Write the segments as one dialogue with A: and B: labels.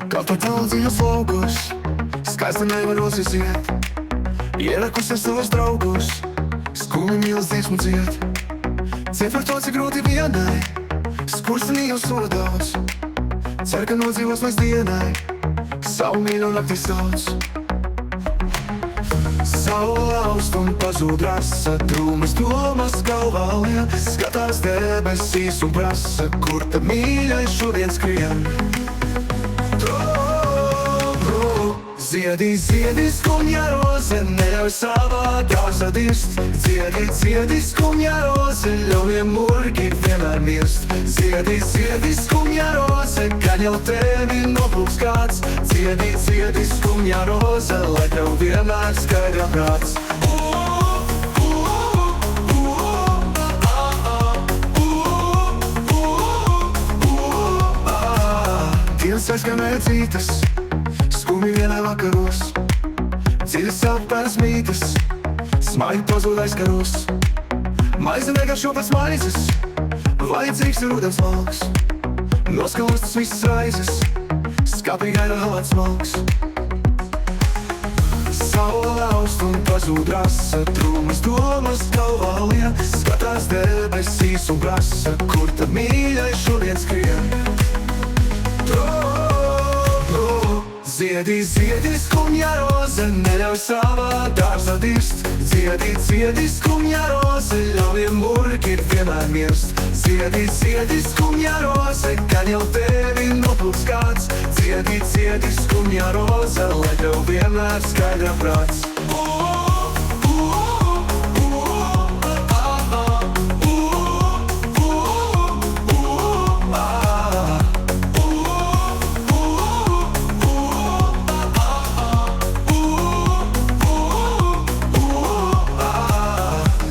A: Kaut par daudzījos laukus, skaista nevaros iziet. Ierakusies savus draugus, skumi mīlas dziesmu dzied. Ciet par to, cik grūti vienai, skurstenī jau soda daudz. Cer, ka nodzīvos mēs dienai, savu mīļo naktī sauc. Saula aust un pazūd rasa, drūmas domas galvā lien. Skatās debesīs un prasa, kur tad mīļais šodien skrien. Ziedi, ziedi, skumja roze, neļauj savā dārzā dirst. Ziedi, ziedi, skumja roze, ļauj murgi vienmēr mirst. Ziedi, ziedi, skumja roze, gan jau tevi noplūks kāds. Ziedi, ziedi, skumja roze, lai tev vienmēr skaidrā prāts. Dienas aizskanēja cītas, skumi vienai vakaros. Dziļas sapēs mītas, smaigi pazūd aizkaros. Maize negaršo pēc maizes, vajadzīgs ir ūdens malks. Noskalstas visas raizes, skapī gaida halāts malks. Saula aust un pazūd rasa, drūmas domas galvā lien. Skatās debesīs un prasa, kur tad mīļais šodien skrien. Ziedi, ziedi, skumja roze, neļauj savā dārzā dirst. Ziedi, ziedi, skumja roze, ļauj murgi vienmēr mirst. Ziedi, ziedi, skumja roze, gan jau tevi noplūks kāds. Ziedi, ziedi, skumja roze, lai tev vienmēr skaidrā prāts.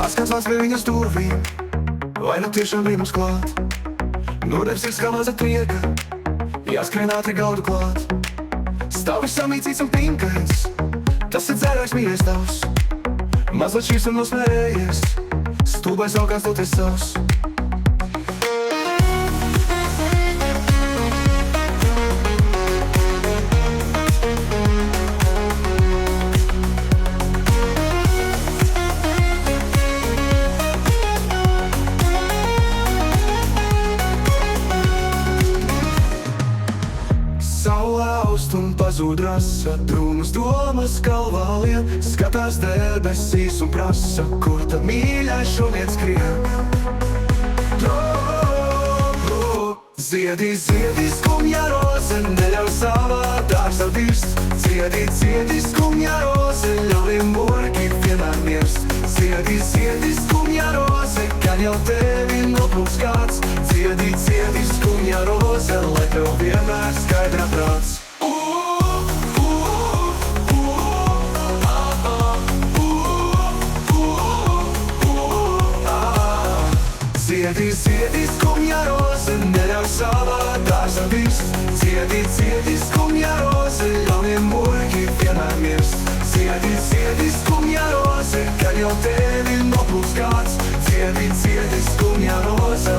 A: Atskatās pie viņas durvīm, vai nu tiešām bija mums klāt. No debesīs kā maza trieka, jāskrien ātri gaudu klāt. Stāv viss samīcīts un pinkains, tas ir dzērājs mīļais tavs. Mazliet šīs un nosmērējies, stūbais augās doties savs. Saula aust un pazūd rasa, drūmas domas galvā lien. Skatās debesīs un prasa, kur tad mīļais šodien skrien. Ziedi, ziedi, skumja roze, neļauj savā dārzā dirst. Ziedi, ziedi, skumja roze, ļauj murgi vienmēr mirst. Ziedi, ziedi, skumja roze, gan jau tevi noplūks kāds. Ziedi, ziedi, skumja roze, lai tev vienmēr skaidrā prāts. Ziedi, ziedi, skumja roze, neļauj savā dārzā dirst. Ziedi, ziedi, skumja roze, ļauj murgi vienmēr mirst. Ziedi, ziedi, skumja roze, gan jau tevi noplūks kāds. Ziedi, ziedi, skumja roze,